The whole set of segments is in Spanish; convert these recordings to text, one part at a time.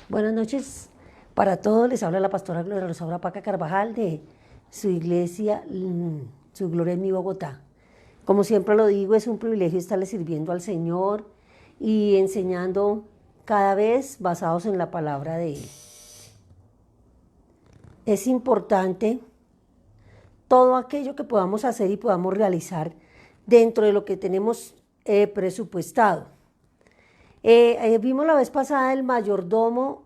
Buenas noches para todos. Les habla la pastora Gloria Rosaura Paca Carvajal de su iglesia, Su Gloria en mi Bogotá. Como siempre lo digo, es un privilegio estarle sirviendo al Señor y enseñando cada vez basados en la palabra de Él. Es importante todo aquello que podamos hacer y podamos realizar dentro de lo que tenemos presupuestado. Vimos la vez pasada el mayordomo.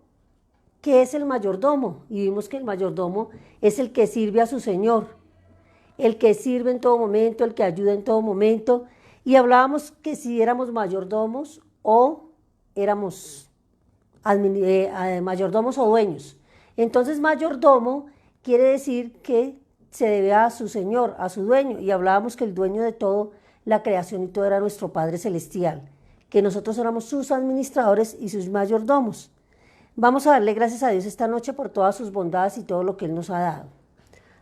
¿Qué es el mayordomo? Y vimos que el mayordomo es el que sirve a su señor, el que sirve en todo momento, el que ayuda en todo momento. Y hablábamos que si éramos mayordomos o éramos mayordomos o dueños. Entonces mayordomo quiere decir que se debe a su señor, a su dueño. Y hablábamos que el dueño de todo, la creación y todo era nuestro Padre Celestial, que nosotros éramos sus administradores y sus mayordomos. Vamos a darle gracias a Dios esta noche por todas sus bondades y todo lo que Él nos ha dado.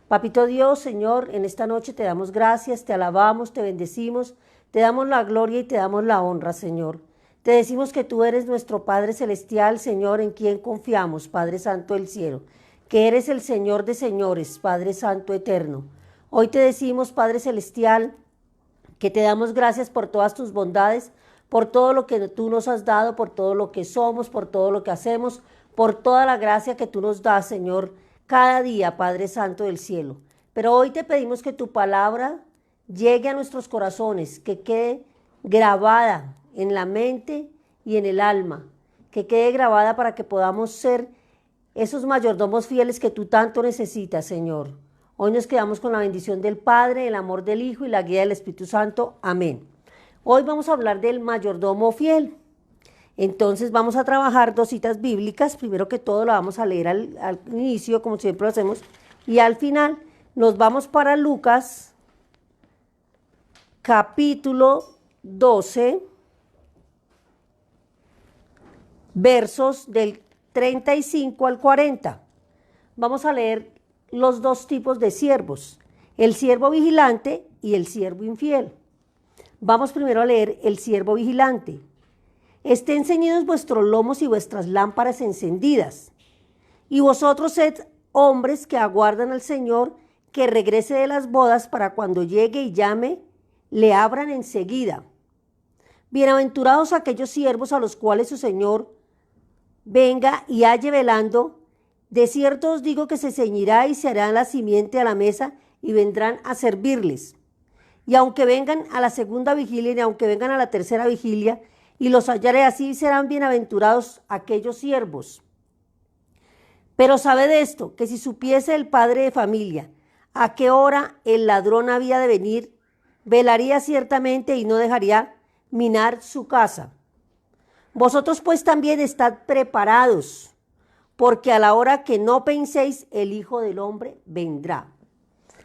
Papito Dios, Señor, en esta noche te damos gracias, te alabamos, te bendecimos, te damos la gloria y te damos la honra, Señor. Te decimos que tú eres nuestro Padre Celestial, Señor, en quien confiamos, Padre Santo del cielo, que eres el Señor de señores, Padre Santo eterno. Hoy te decimos, Padre Celestial, que te damos gracias por todas tus bondades, por todo lo que tú nos has dado, por todo lo que somos, por todo lo que hacemos, por toda la gracia que tú nos das, Señor, cada día, Padre Santo del cielo. Pero hoy te pedimos que tu palabra llegue a nuestros corazones, que quede grabada en la mente y en el alma, que quede grabada para que podamos ser esos mayordomos fieles que tú tanto necesitas, Señor. Hoy nos quedamos con la bendición del Padre, el amor del Hijo y la guía del Espíritu Santo. Amén. Hoy vamos a hablar del mayordomo fiel. Entonces vamos a trabajar dos citas bíblicas. Primero que todo lo vamos a leer al inicio, como siempre lo hacemos, y al final nos vamos para Lucas, capítulo 12, versos del 35 al 40. Vamos a leer los dos tipos de siervos, el siervo vigilante y el siervo infiel. Vamos primero a leer el siervo vigilante. Estén ceñidos vuestros lomos y vuestras lámparas encendidas. Y vosotros sed hombres que aguardan al Señor, que regrese de las bodas, para cuando llegue y llame, le abran enseguida. Bienaventurados aquellos siervos a los cuales su Señor venga y halle velando. De cierto os digo que se ceñirá y se hará la simiente a la mesa y vendrán a servirles. Y aunque vengan a la segunda vigilia y aunque vengan a la tercera vigilia, y los hallare así, serán bienaventurados aquellos siervos. Pero sabed esto, que si supiese el padre de familia a qué hora el ladrón había de venir, velaría ciertamente y no dejaría minar su casa. Vosotros pues también estad preparados, porque a la hora que no penséis, el Hijo del Hombre vendrá.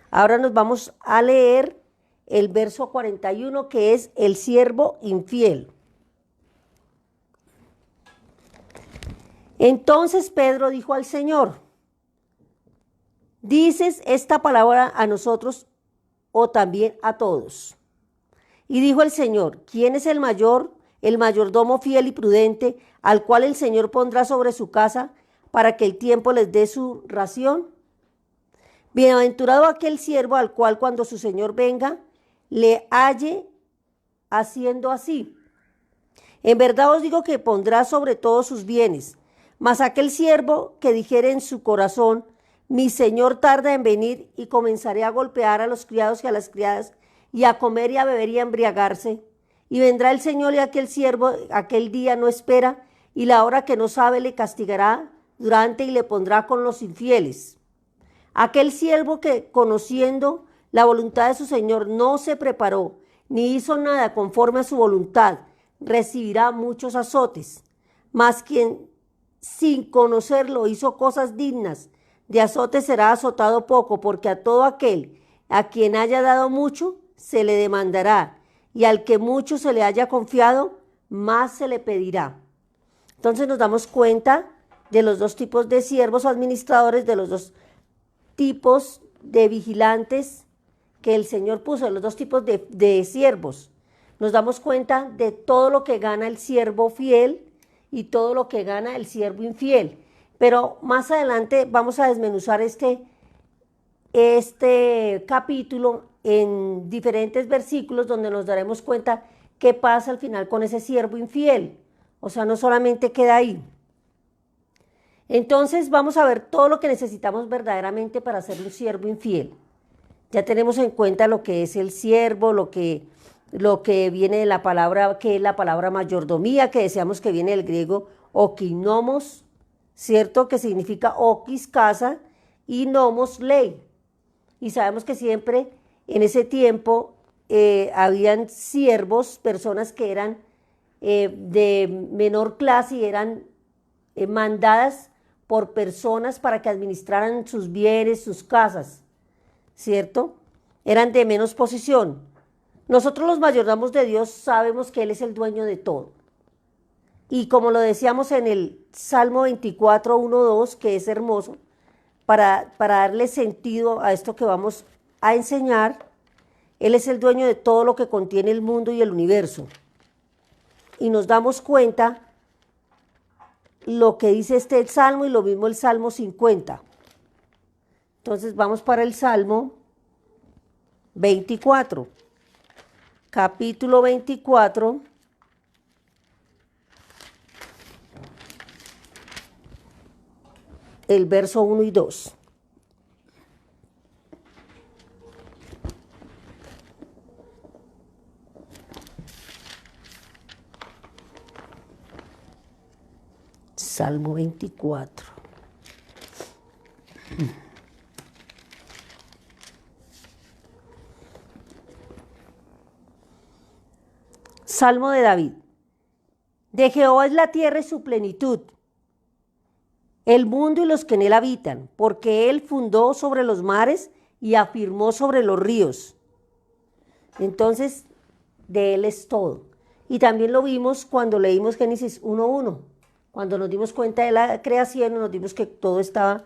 Ahora nos vamos a leer el verso 41, que es el siervo infiel. Entonces Pedro dijo al Señor: ¿dices esta palabra a nosotros o también a todos? Y dijo el Señor: ¿quién es el mayordomo fiel y prudente, al cual el Señor pondrá sobre su casa para que el tiempo les dé su ración? Bienaventurado aquel siervo al cual cuando su Señor venga, le halle haciendo así. En verdad os digo que pondrá sobre todos sus bienes. Mas aquel siervo que dijere en su corazón: mi Señor tarda en venir, y comenzaré a golpear a los criados y a las criadas, y a comer y a beber y a embriagarse. Y vendrá el Señor y aquel siervo aquel día no espera, y la hora que no sabe le castigará durante y le pondrá con los infieles. Aquel siervo que, conociendo la voluntad de su Señor, no se preparó, ni hizo nada conforme a su voluntad, recibirá muchos azotes. Mas quien sin conocerlo hizo cosas dignas de azote será azotado poco, porque a todo aquel a quien haya dado mucho se le demandará, y al que mucho se le haya confiado, más se le pedirá. Entonces nos damos cuenta de los dos tipos de siervos administradores, de los dos tipos de vigilantes que el Señor puso, de los dos tipos de siervos. Nos damos cuenta de todo lo que gana el siervo fiel y todo lo que gana el siervo infiel. Pero más adelante vamos a desmenuzar este capítulo en diferentes versículos donde nos daremos cuenta qué pasa al final con ese siervo infiel. O sea, no solamente queda ahí. Entonces vamos a ver todo lo que necesitamos verdaderamente para ser un siervo infiel. Ya tenemos en cuenta lo que es el siervo, lo que viene de la palabra, que es la palabra mayordomía, que decíamos que viene del griego okinomos, ¿cierto? Que significa okis, casa, y nomos, ley. Y sabemos que siempre en ese tiempo habían siervos, personas que eran de menor clase y eran mandadas por personas para que administraran sus bienes, sus casas, ¿cierto? Eran de menos posición. Nosotros los mayordomos de Dios sabemos que Él es el dueño de todo. Y como lo decíamos en el Salmo 24, 1, 2, que es hermoso, para darle sentido a esto que vamos a enseñar, Él es el dueño de todo lo que contiene el mundo y el universo. Y nos damos cuenta lo que dice este Salmo y lo mismo el Salmo 50. Entonces vamos para el Salmo 24, capítulo 24, el verso 1 y 2. Salmo 24. Salmo de David. De Jehová es la tierra y su plenitud, el mundo y los que en él habitan, porque él fundó sobre los mares y afirmó sobre los ríos. Entonces, de él es todo. Y también lo vimos cuando leímos Génesis 1:1. Cuando nos dimos cuenta de la creación, nos dimos que todo estaba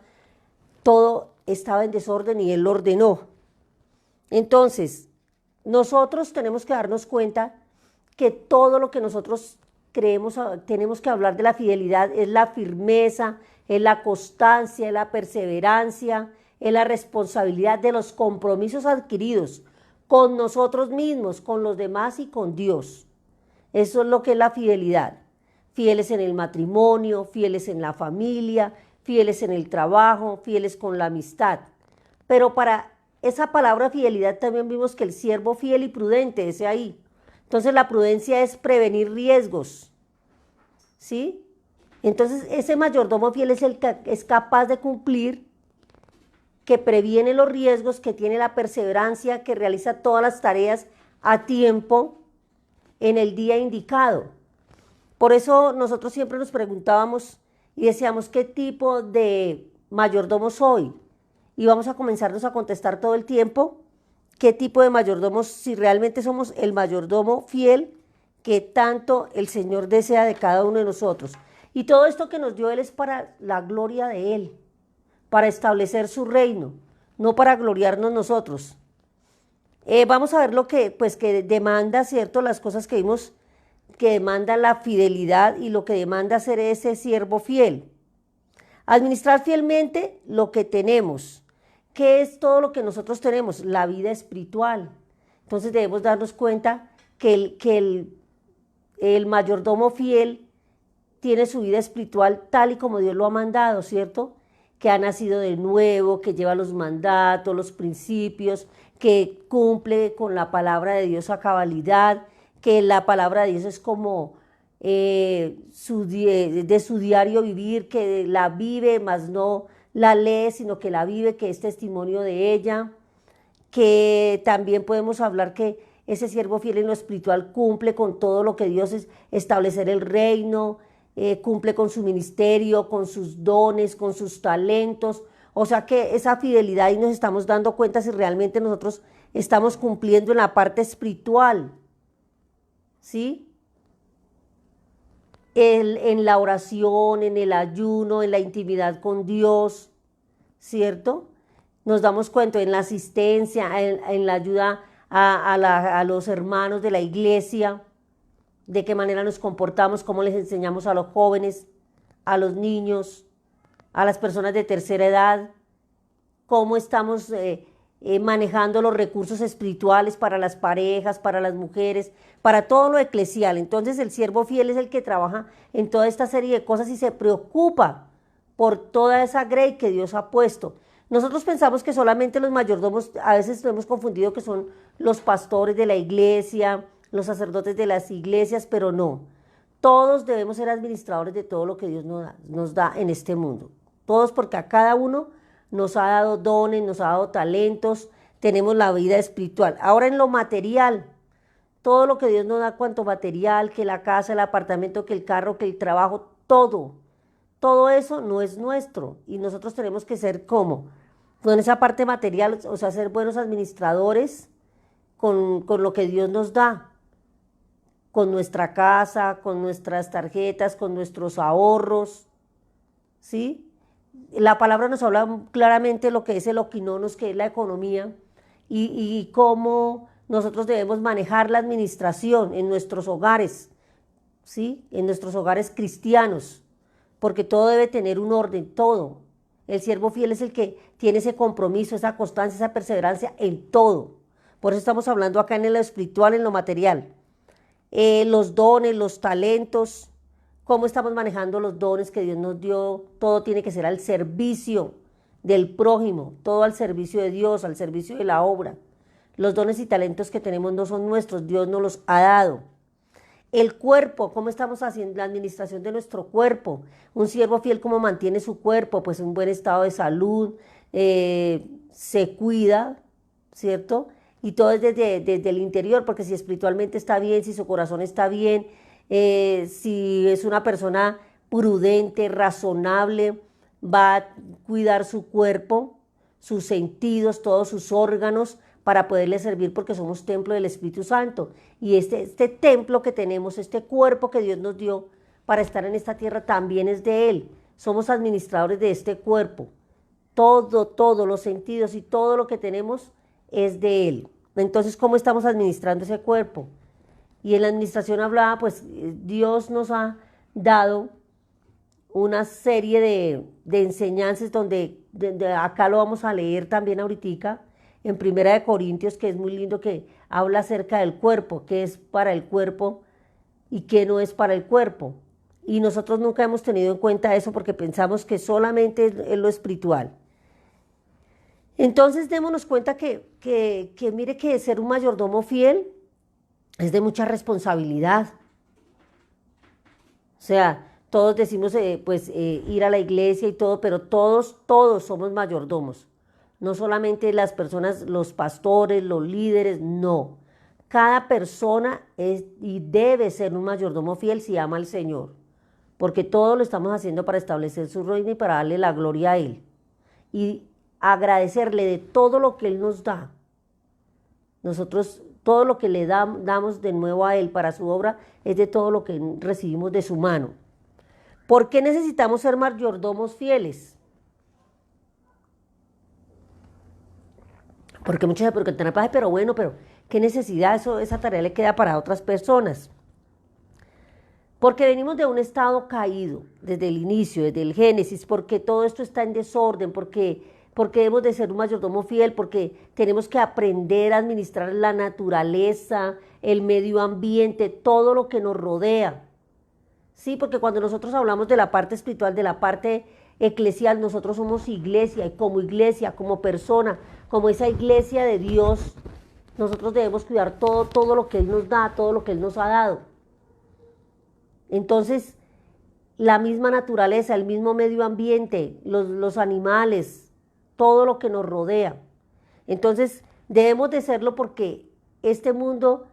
en desorden y Él lo ordenó. Entonces, nosotros tenemos que darnos cuenta que todo lo que nosotros creemos, tenemos que hablar de la fidelidad, es la firmeza, es la constancia, es la perseverancia, es la responsabilidad de los compromisos adquiridos con nosotros mismos, con los demás y con Dios. Eso es lo que es la fidelidad. Fieles en el matrimonio, fieles en la familia, fieles en el trabajo, fieles con la amistad. Pero para esa palabra fidelidad también vimos que el siervo fiel y prudente, ese ahí. Entonces la prudencia es prevenir riesgos, ¿sí? Entonces ese mayordomo fiel es el que es capaz de cumplir, que previene los riesgos, que tiene la perseverancia, que realiza todas las tareas a tiempo en el día indicado. Por eso nosotros siempre nos preguntábamos y decíamos, ¿qué tipo de mayordomo soy? Y vamos a comenzarnos a contestar todo el tiempo, ¿qué tipo de mayordomos, si realmente somos el mayordomo fiel que tanto el Señor desea de cada uno de nosotros? Y todo esto que nos dio Él es para la gloria de Él, para establecer su reino, no para gloriarnos nosotros. Vamos a ver lo que, pues, que demanda, ¿cierto? Las cosas que vimos que demanda la fidelidad y lo que demanda ser ese siervo fiel. Administrar fielmente lo que tenemos. ¿Qué es todo lo que nosotros tenemos? La vida espiritual. Entonces debemos darnos cuenta que el mayordomo fiel tiene su vida espiritual tal y como Dios lo ha mandado, ¿cierto? Que ha nacido de nuevo, que lleva los mandatos, los principios, que cumple con la palabra de Dios a cabalidad, que la palabra de Dios es como de su diario vivir, que la vive, mas no la lee, sino que la vive, que es testimonio de ella, que también podemos hablar que ese siervo fiel en lo espiritual cumple con todo lo que Dios es, establecer el reino, cumple con su ministerio, con sus dones, con sus talentos. O sea que esa fidelidad, y nos estamos dando cuenta si realmente nosotros estamos cumpliendo en la parte espiritual, ¿sí? En la oración, en el ayuno, en la intimidad con Dios, ¿cierto? Nos damos cuenta en la asistencia, en la ayuda a los hermanos de la iglesia, de qué manera nos comportamos, cómo les enseñamos a los jóvenes, a los niños, a las personas de tercera edad, cómo estamos manejando los recursos espirituales para las parejas, para las mujeres, para todo lo eclesial. Entonces el siervo fiel es el que trabaja en toda esta serie de cosas y se preocupa por toda esa grey que Dios ha puesto. Nosotros pensamos que solamente los mayordomos, a veces lo hemos confundido que son los pastores de la iglesia, los sacerdotes de las iglesias, pero no. Todos debemos ser administradores de todo lo que Dios nos da en este mundo. Todos, porque a cada uno nos ha dado dones, nos ha dado talentos, tenemos la vida espiritual. Ahora en lo material, todo lo que Dios nos da, cuanto material, que la casa, el apartamento, que el carro, que el trabajo, todo eso no es nuestro y nosotros tenemos que ser como, con esa parte material, o sea, ser buenos administradores con lo que Dios nos da, con nuestra casa, con nuestras tarjetas, con nuestros ahorros, ¿sí? La palabra nos habla claramente de lo que es el oquinonos, que es la economía, y cómo nosotros debemos manejar la administración en nuestros hogares, ¿sí? En nuestros hogares cristianos, porque todo debe tener un orden, todo. El siervo fiel es el que tiene ese compromiso, esa constancia, esa perseverancia en todo. Por eso estamos hablando acá en lo espiritual, en lo material. Los dones, los talentos, cómo estamos manejando los dones que Dios nos dio, todo tiene que ser al servicio del prójimo, todo al servicio de Dios, al servicio de la obra. Los dones y talentos que tenemos no son nuestros, Dios nos los ha dado. El cuerpo, cómo estamos haciendo la administración de nuestro cuerpo. Un siervo fiel, cómo mantiene su cuerpo, pues en un buen estado de salud, se cuida, ¿cierto? Y todo es desde el interior, porque si espiritualmente está bien, si su corazón está bien, si es una persona prudente, razonable, va a cuidar su cuerpo, sus sentidos, todos sus órganos, para poderle servir, porque somos templo del Espíritu Santo. Y este templo que tenemos, este cuerpo que Dios nos dio para estar en esta tierra, también es de Él. Somos administradores de este cuerpo. Todos los sentidos y todo lo que tenemos es de Él. Entonces, ¿cómo estamos administrando ese cuerpo? Y en la administración hablaba, pues Dios nos ha dado una serie de enseñanzas donde acá lo vamos a leer también ahorita, en Primera de Corintios, que es muy lindo, que habla acerca del cuerpo, qué es para el cuerpo y qué no es para el cuerpo. Y nosotros nunca hemos tenido en cuenta eso porque pensamos que solamente es lo espiritual. Entonces démonos cuenta que mire que ser un mayordomo fiel es de mucha responsabilidad. O sea, todos decimos ir a la iglesia y todo, pero todos somos mayordomos. No solamente las personas, los pastores, los líderes, no. Cada persona es y debe ser un mayordomo fiel si ama al Señor, porque todo lo estamos haciendo para establecer su reino y para darle la gloria a Él. Y agradecerle de todo lo que Él nos da. Nosotros, todo lo que le damos de nuevo a Él para su obra, es de todo lo que recibimos de su mano. ¿Por qué necesitamos ser mayordomos fieles? Porque muchos se preguntan, pero bueno, pero ¿qué necesidad? Esa tarea le queda para otras personas. Porque venimos de un estado caído desde el inicio, desde el Génesis, porque todo esto está en desorden, porque debemos de ser un mayordomo fiel, porque tenemos que aprender a administrar la naturaleza, el medio ambiente, todo lo que nos rodea. Sí, porque cuando nosotros hablamos de la parte espiritual, de la parte eclesial, nosotros somos iglesia, y como persona, como esa iglesia de Dios, nosotros debemos cuidar todo lo que Él nos da, todo lo que Él nos ha dado. Entonces, la misma naturaleza, el mismo medio ambiente, los animales, todo lo que nos rodea. Entonces, debemos de serlo porque este mundo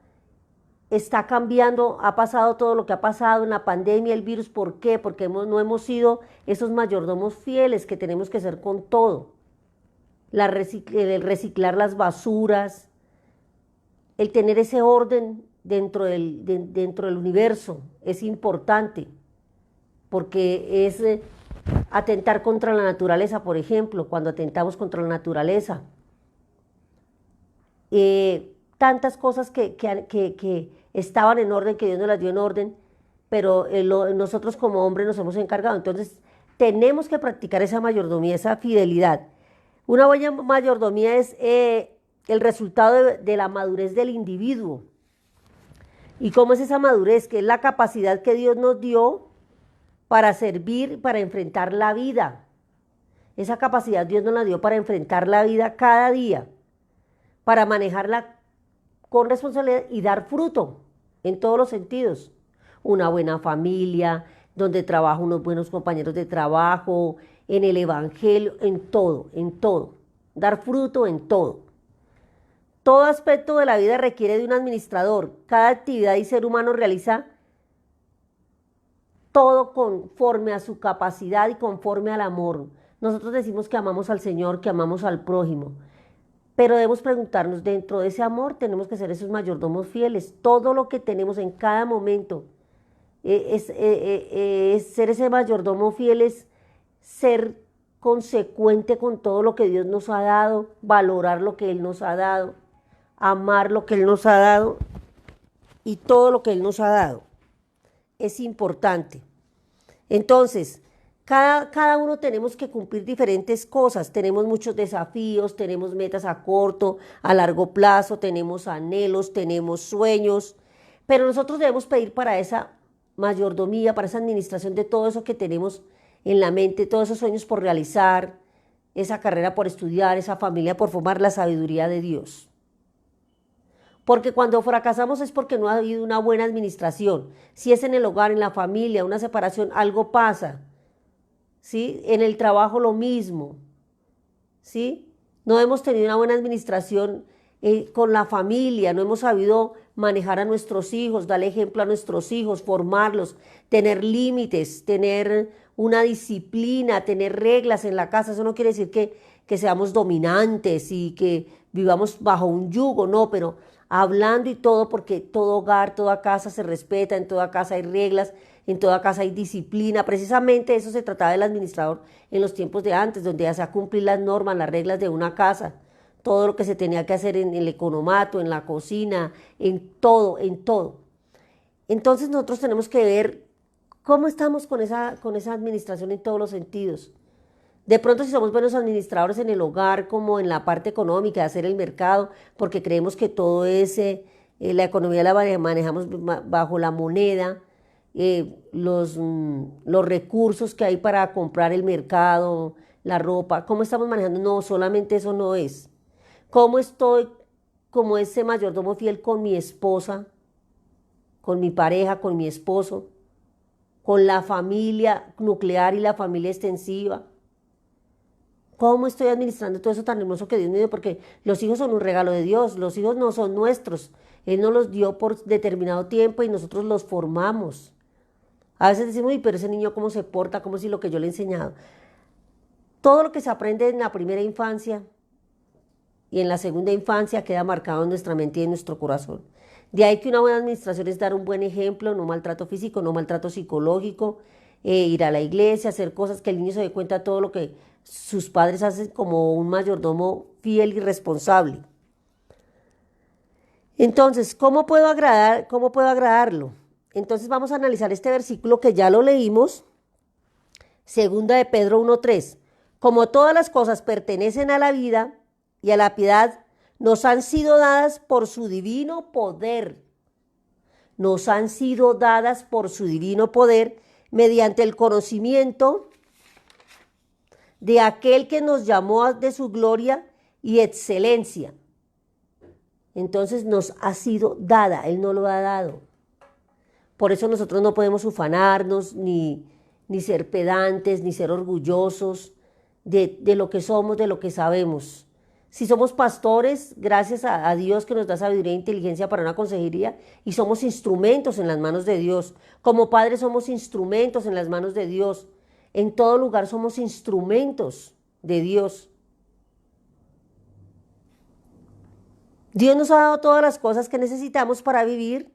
está cambiando, ha pasado todo lo que ha pasado en la pandemia, el virus. ¿Por qué? Porque no hemos sido esos mayordomos fieles que tenemos que ser con todo. El reciclar las basuras, el tener ese orden dentro del universo es importante, porque es atentar contra la naturaleza, por ejemplo, cuando atentamos contra la naturaleza. tantas cosas que estaban en orden, que Dios nos las dio en orden, pero nosotros como hombres nos hemos encargado. Entonces, tenemos que practicar esa mayordomía, esa fidelidad. Una buena mayordomía es el resultado de la madurez del individuo. ¿Y cómo es esa madurez? Que es la capacidad que Dios nos dio para servir, para enfrentar la vida. Esa capacidad Dios nos la dio para enfrentar la vida cada día, para manejarla con responsabilidad y dar fruto en todos los sentidos. Una buena familia, donde trabajo unos buenos compañeros de trabajo, en el evangelio, en todo, en todo. Dar fruto en todo. Todo aspecto de la vida requiere de un administrador. Cada actividad y ser humano realiza todo conforme a su capacidad y conforme al amor. Nosotros decimos que amamos al Señor, que amamos al prójimo, pero debemos preguntarnos, dentro de ese amor tenemos que ser esos mayordomos fieles. Todo lo que tenemos en cada momento es ser ese mayordomo fiel, es ser consecuente con todo lo que Dios nos ha dado, valorar lo que Él nos ha dado, amar lo que Él nos ha dado y todo lo que Él nos ha dado. Es importante. Entonces, cada uno tenemos que cumplir diferentes cosas. Tenemos muchos desafíos, tenemos metas a corto, a largo plazo, tenemos anhelos, tenemos sueños, pero nosotros debemos pedir para esa mayordomía, para esa administración de todo eso que tenemos en la mente, todos esos sueños por realizar, esa carrera por estudiar, esa familia por formar, la sabiduría de Dios. Porque cuando fracasamos es porque no ha habido una buena administración. Si es en el hogar, en la familia, una separación, algo pasa. ¿Sí? En el trabajo lo mismo. ¿Sí? No hemos tenido una buena administración con la familia, no hemos sabido manejar a nuestros hijos, darle ejemplo a nuestros hijos, formarlos, tener límites, tener una disciplina, tener reglas en la casa. Eso no quiere decir que seamos dominantes y que vivamos bajo un yugo, no, pero hablando y todo, porque todo hogar, toda casa se respeta, en toda casa hay reglas, en toda casa hay disciplina. Precisamente eso se trataba del administrador en los tiempos de antes, donde hacía cumplir las normas, las reglas de una casa, todo lo que se tenía que hacer en el economato, en la cocina, en todo, en todo. Entonces nosotros tenemos que ver cómo estamos con esa administración en todos los sentidos. De pronto si somos buenos administradores en el hogar, como en la parte económica, de hacer el mercado, porque creemos que todo es, la economía la manejamos bajo la moneda, los recursos que hay para comprar el mercado, la ropa, ¿cómo estamos manejando? No, solamente eso no es. ¿Cómo estoy como ese mayordomo fiel con mi esposa, con mi pareja, con mi esposo, con la familia nuclear y la familia extensiva? ¿Cómo estoy administrando todo eso tan hermoso que Dios me dio? Porque los hijos son un regalo de Dios, los hijos no son nuestros. Él nos los dio por determinado tiempo y nosotros los formamos. A veces decimos, uy, pero ese niño cómo se porta, como si lo que yo le he enseñado. Todo lo que se aprende en la primera infancia y en la segunda infancia queda marcado en nuestra mente y en nuestro corazón. De ahí que una buena administración es dar un buen ejemplo, no maltrato físico, no maltrato psicológico, ir a la iglesia, hacer cosas que el niño se dé cuenta de todo lo que sus padres hacen como un mayordomo fiel y responsable. Entonces, ¿cómo puedo agradarlo? Entonces vamos a analizar este versículo que ya lo leímos, segunda de Pedro 1:3. Como todas las cosas pertenecen a la vida y a la piedad, nos han sido dadas por su divino poder. Nos han sido dadas por su divino poder mediante el conocimiento de aquel que nos llamó de su gloria y excelencia. Entonces nos ha sido dada, Él nos lo ha dado. Por eso nosotros no podemos ufanarnos, ni ser pedantes, ni ser orgullosos de lo que somos, de lo que sabemos. Si somos pastores, gracias a Dios que nos da sabiduría e inteligencia para una consejería, y somos instrumentos en las manos de Dios. Como padres somos instrumentos en las manos de Dios. En todo lugar somos instrumentos de Dios. Dios nos ha dado todas las cosas que necesitamos para vivir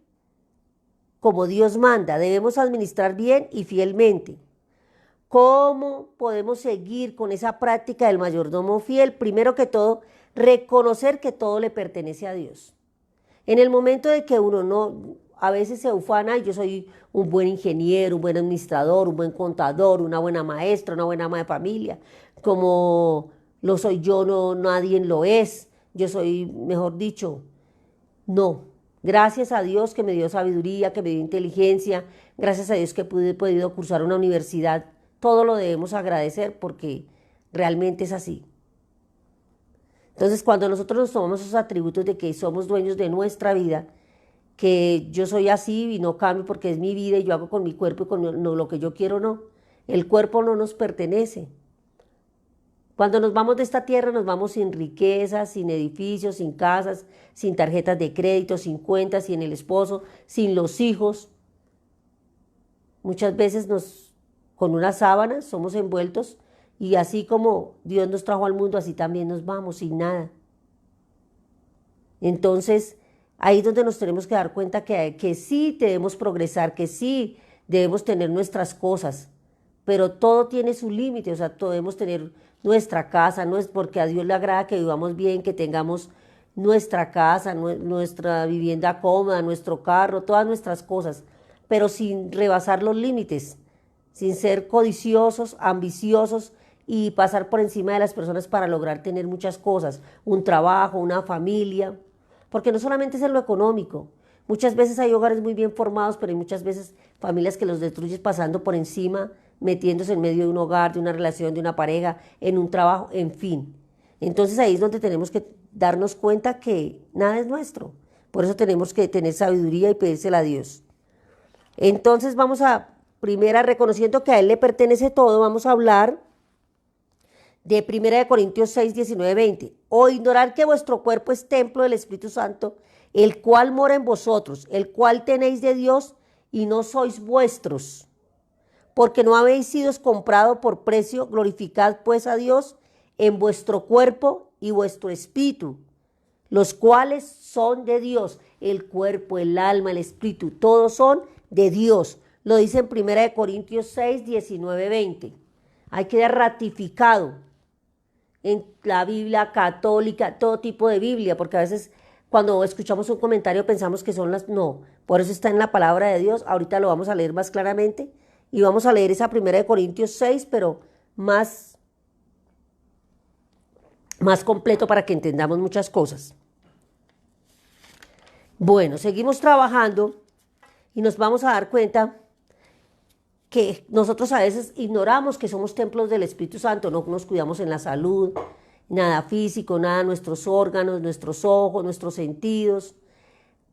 como Dios manda. Debemos administrar bien y fielmente. ¿Cómo podemos seguir con esa práctica del mayordomo fiel? Primero que todo, reconocer que todo le pertenece a Dios. En el momento de que uno no, a veces se ufana, y yo soy un buen ingeniero, un buen administrador, un buen contador, una buena maestra, una buena ama de familia, como lo soy yo, no, nadie lo es, yo soy, mejor dicho, no. Gracias a Dios que me dio sabiduría, que me dio inteligencia, gracias a Dios que pude podido cursar una universidad, todo lo debemos agradecer porque realmente es así. Entonces, cuando nosotros nos tomamos esos atributos de que somos dueños de nuestra vida, que yo soy así y no cambio porque es mi vida y yo hago con mi cuerpo y con lo que yo quiero, no. El cuerpo no nos pertenece. Cuando nos vamos de esta tierra nos vamos sin riquezas, sin edificios, sin casas, sin tarjetas de crédito, sin cuentas, sin el esposo, sin los hijos. Muchas veces con unas sábanas somos envueltos y así como Dios nos trajo al mundo, así también nos vamos sin nada. Entonces, ahí es donde nos tenemos que dar cuenta que sí debemos progresar, que sí debemos tener nuestras cosas, pero todo tiene su límite, o sea, debemos tener nuestra casa, no es porque a Dios le agrada que vivamos bien, que tengamos nuestra casa, nuestra vivienda cómoda, nuestro carro, todas nuestras cosas, pero sin rebasar los límites, sin ser codiciosos, ambiciosos y pasar por encima de las personas para lograr tener muchas cosas, un trabajo, una familia, porque no solamente es en lo económico. Muchas veces hay hogares muy bien formados, pero hay muchas veces familias que los destruyen pasando por encima, metiéndose en medio de un hogar, de una relación, de una pareja, en un trabajo, en fin. Entonces ahí es donde tenemos que darnos cuenta que nada es nuestro. Por eso tenemos que tener sabiduría y pedírsela a Dios. Entonces vamos a, primera, reconociendo que a Él le pertenece todo, vamos a hablar de 1 Corintios 6, 19, 20. O ignorar que vuestro cuerpo es templo del Espíritu Santo, el cual mora en vosotros, el cual tenéis de Dios y no sois vuestros, porque no habéis sido comprado por precio. Glorificad pues a Dios en vuestro cuerpo y vuestro espíritu, los cuales son de Dios. El cuerpo, el alma, el espíritu, todos son de Dios. Lo dice en 1 Corintios 6, 19, 20. Hay que dar ratificado en la Biblia católica, todo tipo de Biblia, porque a veces cuando escuchamos un comentario pensamos que son las... No, por eso está en la palabra de Dios. Ahorita lo vamos a leer más claramente y vamos a leer esa 1 Corintios 6, pero más completo para que entendamos muchas cosas. Bueno, seguimos trabajando y nos vamos a dar cuenta que nosotros a veces ignoramos que somos templos del Espíritu Santo, no nos cuidamos en la salud, nada físico, nada nuestros órganos, nuestros ojos, nuestros sentidos,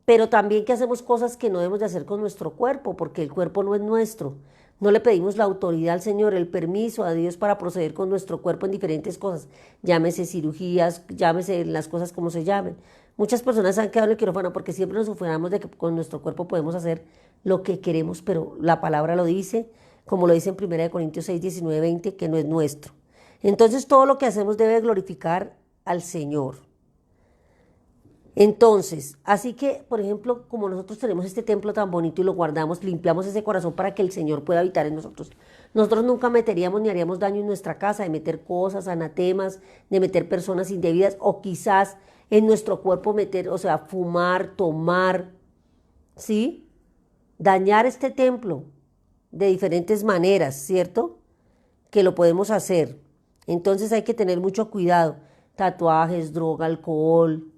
pero también que hacemos cosas que no debemos de hacer con nuestro cuerpo, porque el cuerpo no es nuestro. No le pedimos la autoridad al Señor, el permiso a Dios para proceder con nuestro cuerpo en diferentes cosas, llámese cirugías, llámese las cosas como se llamen. Muchas personas han quedado en el quirófano porque siempre nos afanamos de que con nuestro cuerpo podemos hacer lo que queremos, pero la palabra lo dice, como lo dice en 1 Corintios 6, 19, 20, que no es nuestro. Entonces todo lo que hacemos debe glorificar al Señor. Entonces, así que, por ejemplo, como nosotros tenemos este templo tan bonito y lo guardamos, limpiamos ese corazón para que el Señor pueda habitar en nosotros. Nosotros nunca meteríamos ni haríamos daño en nuestra casa, de meter cosas, anatemas, de meter personas indebidas o quizás en nuestro cuerpo meter, o sea, fumar, tomar, ¿sí? Dañar este templo de diferentes maneras, ¿cierto? Que lo podemos hacer. Entonces hay que tener mucho cuidado. Tatuajes, droga, alcohol,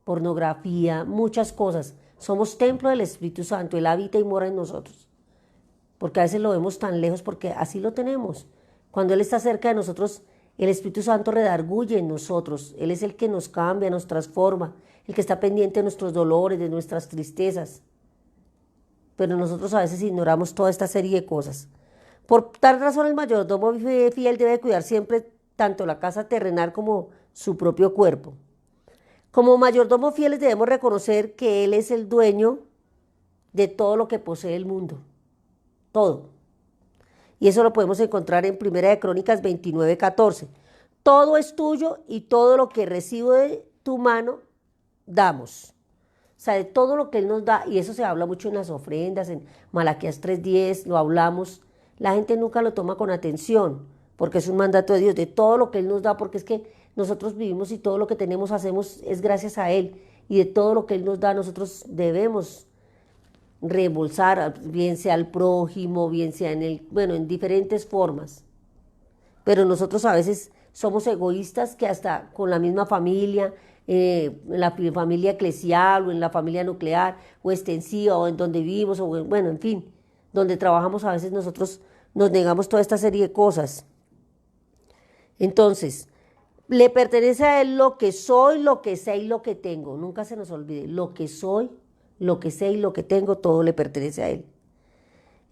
pornografía, muchas cosas. Somos templo del Espíritu Santo, Él habita y mora en nosotros. Porque a veces lo vemos tan lejos porque así lo tenemos. Cuando Él está cerca de nosotros, el Espíritu Santo redarguye en nosotros. Él es el que nos cambia, nos transforma, el que está pendiente de nuestros dolores, de nuestras tristezas. Pero nosotros a veces ignoramos toda esta serie de cosas. Por tal razón, el mayordomo fiel debe cuidar siempre tanto la casa terrenal como su propio cuerpo. Como mayordomos fieles debemos reconocer que Él es el dueño de todo lo que posee el mundo. Todo. Y eso lo podemos encontrar en 1 Crónicas 29, 14. Todo es tuyo y todo lo que recibo de tu mano damos. O sea, de todo lo que Él nos da, y eso se habla mucho en las ofrendas, en Malaquías 3:10, lo hablamos. La gente nunca lo toma con atención, porque es un mandato de Dios, de todo lo que Él nos da, porque es que nosotros vivimos y todo lo que tenemos hacemos es gracias a Él. y de todo lo que Él nos da, nosotros debemos reembolsar, bien sea al prójimo, bien sea en diferentes formas. Pero nosotros a veces somos egoístas que hasta con la misma familia, en la familia eclesial o en la familia nuclear o extensiva o en donde vivimos, o en fin, donde trabajamos a veces nosotros nos negamos toda esta serie de cosas. Entonces, le pertenece a Él lo que soy, lo que sé y lo que tengo. Nunca se nos olvide, lo que soy, lo que sé y lo que tengo, todo le pertenece a Él.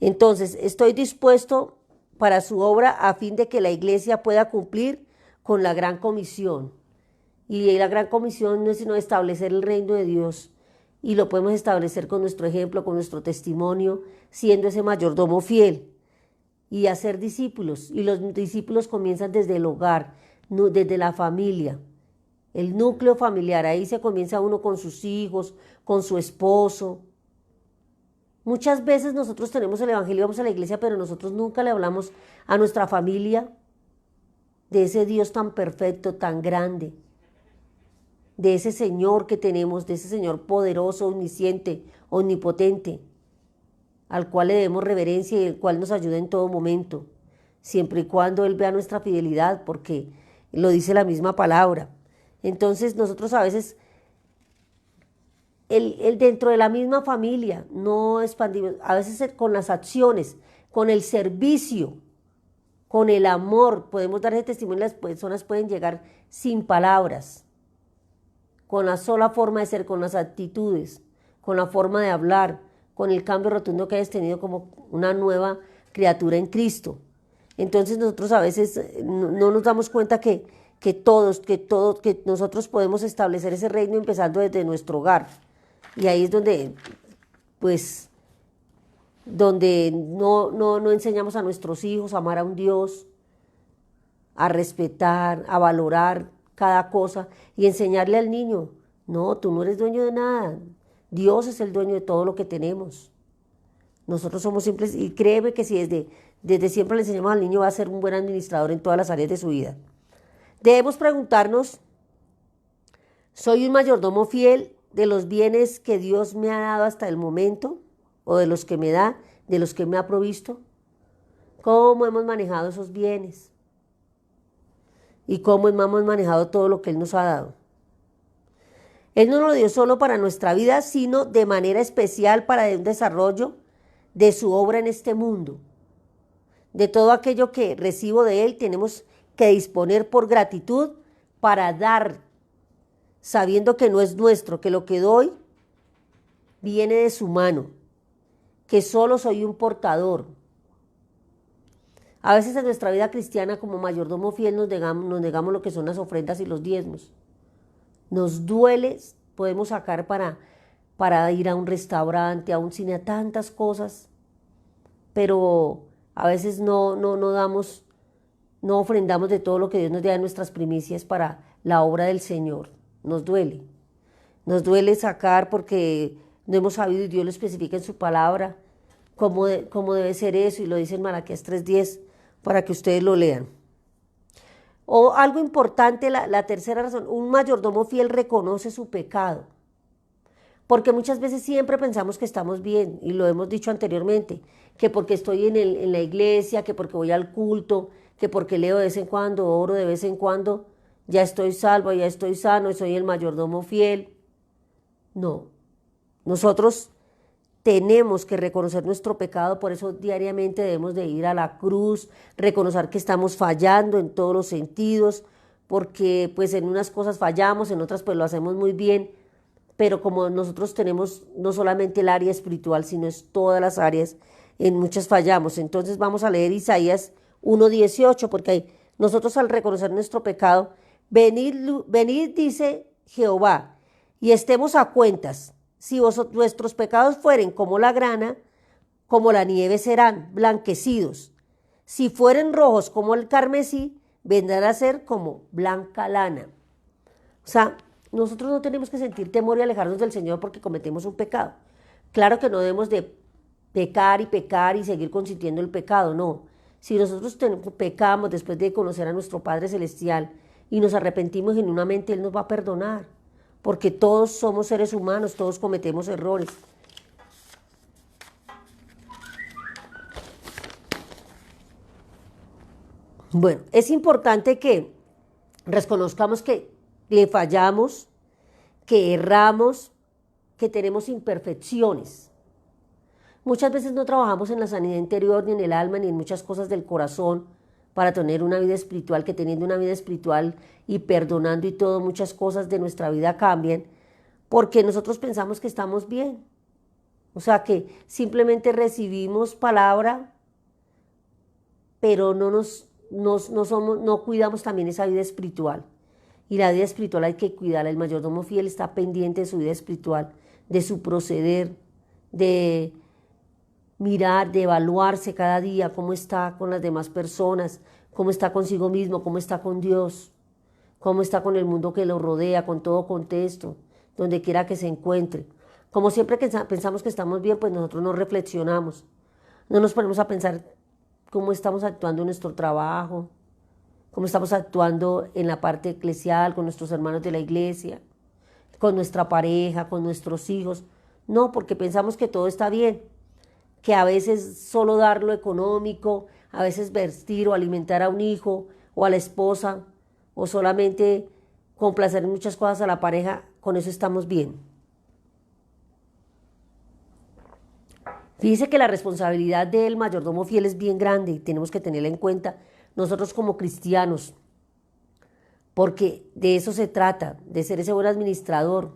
Entonces, estoy dispuesto para su obra a fin de que la iglesia pueda cumplir con la gran comisión. Y la gran comisión no es sino establecer el reino de Dios. Y lo podemos establecer con nuestro ejemplo, con nuestro testimonio, siendo ese mayordomo fiel. Y hacer discípulos. Y los discípulos comienzan desde el hogar, desde la familia. El núcleo familiar, ahí se comienza uno con sus hijos, con su esposo. Muchas veces nosotros tenemos el evangelio, vamos a la iglesia, pero nosotros nunca le hablamos a nuestra familia de ese Dios tan perfecto, tan grande, de ese Señor que tenemos, de ese Señor poderoso, omnisciente, omnipotente, al cual le debemos reverencia y el cual nos ayuda en todo momento, siempre y cuando Él vea nuestra fidelidad, porque lo dice la misma palabra. Entonces nosotros a veces, el dentro de la misma familia, no expandimos, a veces con las acciones, con el servicio, con el amor, podemos dar ese testimonio, las personas pueden llegar sin palabras, con la sola forma de ser, con las actitudes, con la forma de hablar, con el cambio rotundo que hayas tenido como una nueva criatura en Cristo. Entonces nosotros a veces no nos damos cuenta que nosotros podemos establecer ese reino empezando desde nuestro hogar. Y ahí es donde, pues, donde no enseñamos a nuestros hijos a amar a un Dios, a respetar, a valorar cada cosa y enseñarle al niño, no, tú no eres dueño de nada, Dios es el dueño de todo lo que tenemos. Nosotros somos simples, y créeme que si desde siempre le enseñamos al niño, va a ser un buen administrador en todas las áreas de su vida. Debemos preguntarnos, ¿soy un mayordomo fiel de los bienes que Dios me ha dado hasta el momento? ¿O de los que me da, de los que me ha provisto? ¿Cómo hemos manejado esos bienes? ¿Y cómo hemos manejado todo lo que Él nos ha dado? Él no lo dio solo para nuestra vida, sino de manera especial para el desarrollo de su obra en este mundo. De todo aquello que recibo de Él, tenemos que disponer por gratitud para dar, sabiendo que no es nuestro, que lo que doy viene de su mano, que solo soy un portador. A veces en nuestra vida cristiana, como mayordomo fiel, nos negamos lo que son las ofrendas y los diezmos. Nos duele, podemos sacar para ir a un restaurante, a un cine, a tantas cosas, pero a veces no ofrendamos de todo lo que Dios nos da en nuestras primicias para la obra del Señor. Nos duele sacar porque no hemos sabido y Dios lo especifica en su palabra cómo debe ser eso, y lo dice en Malaquías 3:10 para que ustedes lo lean. O algo importante, la tercera razón, un mayordomo fiel reconoce su pecado. Porque muchas veces siempre pensamos que estamos bien, y lo hemos dicho anteriormente, que porque estoy en la iglesia, que porque voy al culto, que porque leo de vez en cuando, oro de vez en cuando, ya estoy salvo, ya estoy sano y soy el mayordomo fiel. No, nosotros tenemos que reconocer nuestro pecado, por eso diariamente debemos de ir a la cruz, reconocer que estamos fallando en todos los sentidos, porque pues en unas cosas fallamos, en otras pues lo hacemos muy bien, pero como nosotros tenemos no solamente el área espiritual, sino es todas las áreas, en muchas fallamos. Entonces vamos a leer Isaías 1:18, porque ahí, nosotros al reconocer nuestro pecado, venid, dice Jehová, y estemos a cuentas. Si vuestros pecados fueren como la grana, como la nieve serán blanquecidos. Si fueren rojos como el carmesí, vendrán a ser como blanca lana. O sea, nosotros no tenemos que sentir temor y alejarnos del Señor porque cometemos un pecado. Claro que no debemos de pecar y seguir consintiendo el pecado, no. Si nosotros pecamos después de conocer a nuestro Padre Celestial y nos arrepentimos genuinamente, Él nos va a perdonar, porque todos somos seres humanos, todos cometemos errores. Bueno, es importante que reconozcamos que le fallamos, que erramos, que tenemos imperfecciones. Muchas veces no trabajamos en la sanidad interior, ni en el alma, ni en muchas cosas del corazón para tener una vida espiritual, que teniendo una vida espiritual y perdonando y todo, muchas cosas de nuestra vida cambian, porque nosotros pensamos que estamos bien. O sea, que simplemente recibimos palabra, pero no cuidamos también esa vida espiritual. Y la vida espiritual hay que cuidarla. El mayordomo fiel está pendiente de su vida espiritual, de su proceder, de mirar, de evaluarse cada día cómo está con las demás personas, cómo está consigo mismo, cómo está con Dios, cómo está con el mundo que lo rodea, con todo contexto, donde quiera que se encuentre. Como siempre que pensamos que estamos bien, pues nosotros no reflexionamos, no nos ponemos a pensar cómo estamos actuando en nuestro trabajo, cómo estamos actuando en la parte eclesial, con nuestros hermanos de la iglesia, con nuestra pareja, con nuestros hijos. No, porque pensamos que todo está bien, que a veces solo dar lo económico, a veces vestir o alimentar a un hijo o a la esposa, o solamente complacer muchas cosas a la pareja, con eso estamos bien. Fíjese que la responsabilidad del mayordomo fiel es bien grande y tenemos que tenerla en cuenta nosotros como cristianos, porque de eso se trata, de ser ese buen administrador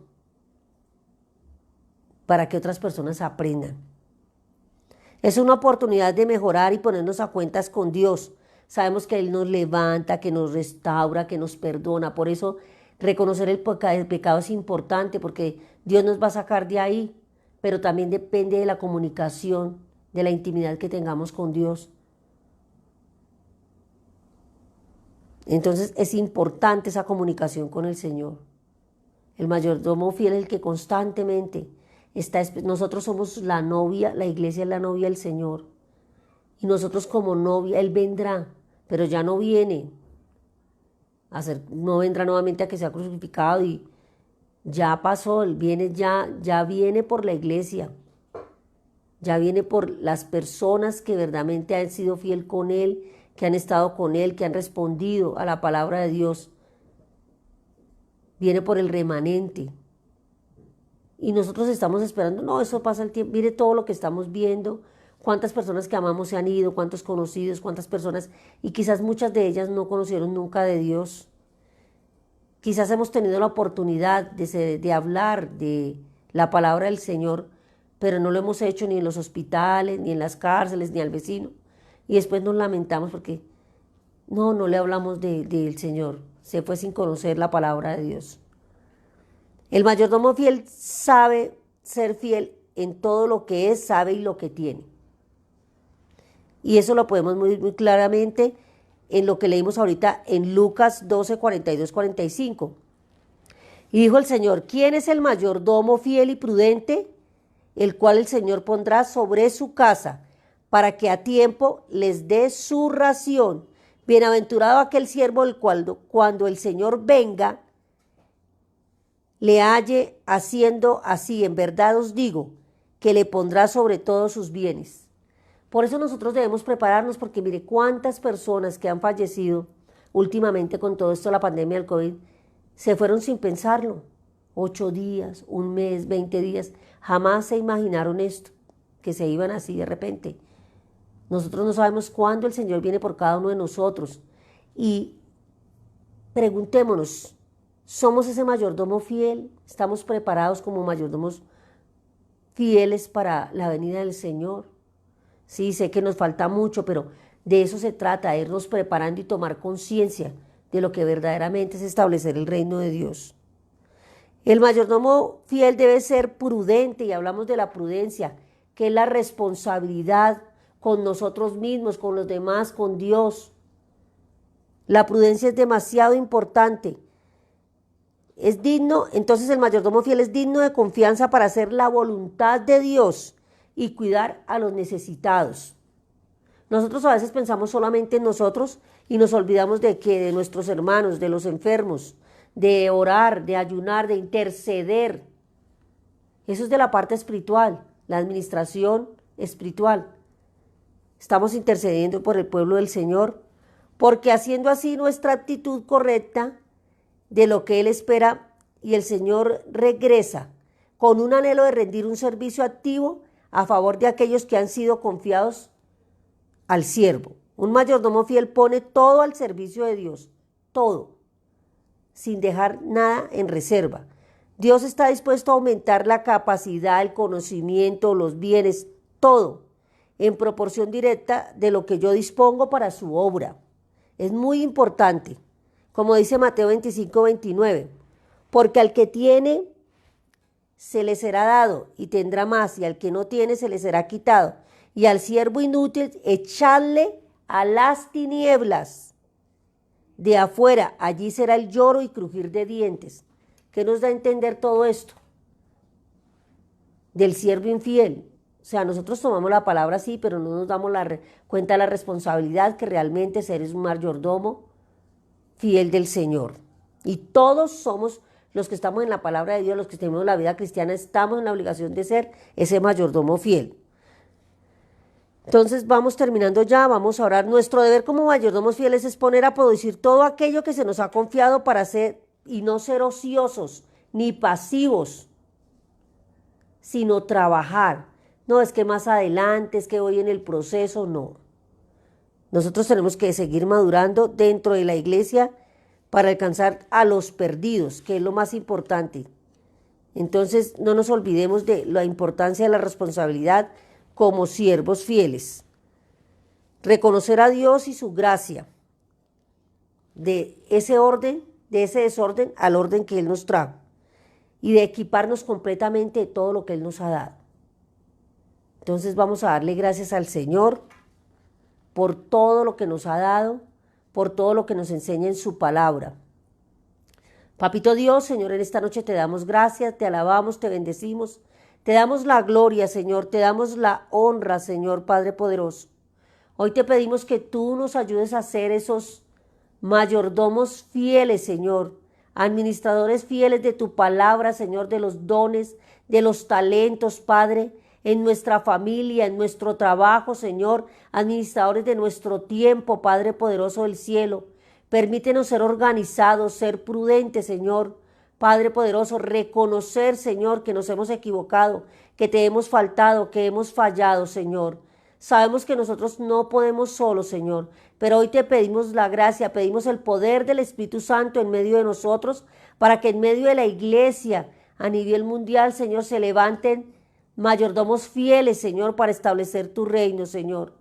para que otras personas aprendan. Es una oportunidad de mejorar y ponernos a cuentas con Dios. Sabemos que Él nos levanta, que nos restaura, que nos perdona. Por eso reconocer el pecado es importante, porque Dios nos va a sacar de ahí, pero también depende de la comunicación, de la intimidad que tengamos con Dios. Entonces es importante esa comunicación con el Señor. El mayordomo fiel es el que constantemente nosotros somos la novia, la iglesia es la novia del Señor. Y nosotros como novia, Él vendrá, pero ya no viene no vendrá nuevamente a que sea crucificado y ya pasó, Él viene ya viene por la iglesia, ya viene por las personas que verdaderamente han sido fiel con Él, que han estado con Él, que han respondido a la palabra de Dios. Viene por el remanente. Y nosotros estamos esperando, no, eso pasa el tiempo, mire todo lo que estamos viendo, cuántas personas que amamos se han ido, cuántos conocidos, cuántas personas, y quizás muchas de ellas no conocieron nunca de Dios. Quizás hemos tenido la oportunidad de hablar de la palabra del Señor, pero no lo hemos hecho ni en los hospitales, ni en las cárceles, ni al vecino. Y después nos lamentamos porque no le hablamos del Señor, se fue sin conocer la palabra de Dios. El mayordomo fiel sabe ser fiel en todo lo que es, sabe y lo que tiene. Y eso lo podemos muy, muy claramente en lo que leímos ahorita en Lucas 12, 42, 45. Y dijo el Señor, ¿quién es el mayordomo fiel y prudente? El cual el Señor pondrá sobre su casa, para que a tiempo les dé su ración. Bienaventurado aquel siervo el cual cuando el Señor venga, le halle haciendo así. En verdad os digo que le pondrá sobre todos sus bienes. Por eso nosotros debemos prepararnos, porque mire cuántas personas que han fallecido últimamente con todo esto de la pandemia del COVID se fueron sin pensarlo. 8 días, un mes, 20 días. Jamás se imaginaron esto, que se iban así de repente. Nosotros no sabemos cuándo el Señor viene por cada uno de nosotros. Y preguntémonos, ¿somos ese mayordomo fiel? ¿Estamos preparados como mayordomos fieles para la venida del Señor? Sí, sé que nos falta mucho, pero de eso se trata, de irnos preparando y tomar conciencia de lo que verdaderamente es establecer el reino de Dios. El mayordomo fiel debe ser prudente, y hablamos de la prudencia, que es la responsabilidad con nosotros mismos, con los demás, con Dios. La prudencia es demasiado importante. Es digno, entonces el mayordomo fiel es digno de confianza para hacer la voluntad de Dios y cuidar a los necesitados. Nosotros a veces pensamos solamente en nosotros y nos olvidamos de nuestros hermanos, de los enfermos, de orar, de ayunar, de interceder. Eso es de la parte espiritual, la administración espiritual. Estamos intercediendo por el pueblo del Señor, porque haciendo así nuestra actitud correcta de lo que Él espera, y el Señor regresa con un anhelo de rendir un servicio activo a favor de aquellos que han sido confiados al siervo. Un mayordomo fiel pone todo al servicio de Dios, todo, sin dejar nada en reserva. Dios está dispuesto a aumentar la capacidad, el conocimiento, los bienes, todo, en proporción directa de lo que yo dispongo para su obra. Es muy importante, como dice Mateo 25, 29, porque al que tiene se le será dado y tendrá más, y al que no tiene se le será quitado. Y al siervo inútil echadle a las tinieblas de afuera, allí será el lloro y crujir de dientes. ¿Qué nos da a entender todo esto? Del siervo infiel. O sea, nosotros tomamos la palabra así, pero no nos damos cuenta de la responsabilidad que realmente ser es un mayordomo fiel del Señor. Y todos somos los que estamos en la palabra de Dios, los que tenemos la vida cristiana, estamos en la obligación de ser ese mayordomo fiel. Entonces vamos terminando ya, vamos a orar. Nuestro deber como mayordomos fieles es poner a producir todo aquello que se nos ha confiado para hacer y no ser ociosos ni pasivos, sino trabajar. No, es que más adelante, es que voy en el proceso, no. Nosotros tenemos que seguir madurando dentro de la iglesia para alcanzar a los perdidos, que es lo más importante. Entonces no nos olvidemos de la importancia de la responsabilidad como siervos fieles. Reconocer a Dios y su gracia de ese orden, de ese desorden al orden que Él nos trajo, y de equiparnos completamente de todo lo que Él nos ha dado. Entonces vamos a darle gracias al Señor por todo lo que nos ha dado, por todo lo que nos enseña en su palabra. Papito Dios, Señor, en esta noche te damos gracias, te alabamos, te bendecimos, te damos la gloria, Señor, te damos la honra, Señor Padre poderoso. Hoy te pedimos que tú nos ayudes a ser esos mayordomos fieles, Señor, administradores fieles de tu palabra, Señor, de los dones, de los talentos, Padre, en nuestra familia, en nuestro trabajo, Señor, administradores de nuestro tiempo, Padre poderoso del cielo. Permítenos ser organizados, ser prudentes, Señor, Padre poderoso, reconocer, Señor, que nos hemos equivocado, que te hemos faltado, que hemos fallado, Señor. Sabemos que nosotros no podemos solos, Señor, pero hoy te pedimos la gracia, pedimos el poder del Espíritu Santo en medio de nosotros, para que en medio de la iglesia a nivel mundial, Señor, se levanten mayordomos fieles, Señor, para establecer tu reino, Señor.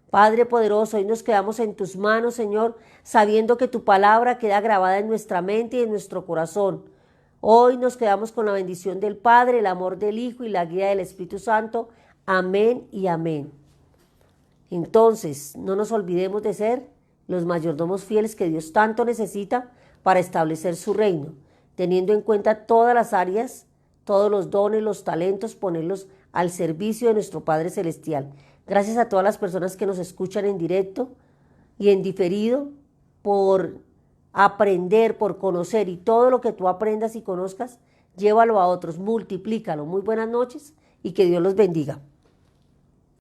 Padre poderoso, hoy nos quedamos en tus manos, Señor, sabiendo que tu palabra queda grabada en nuestra mente y en nuestro corazón. Hoy nos quedamos con la bendición del Padre, el amor del Hijo y la guía del Espíritu Santo. Amén y amén. Entonces, no nos olvidemos de ser los mayordomos fieles que Dios tanto necesita para establecer su reino, teniendo en cuenta todas las áreas, todos los dones, los talentos, ponerlos al servicio de nuestro Padre Celestial. Gracias a todas las personas que nos escuchan en directo y en diferido por aprender, por conocer, y todo lo que tú aprendas y conozcas, llévalo a otros, multiplícalo. Muy buenas noches y que Dios los bendiga.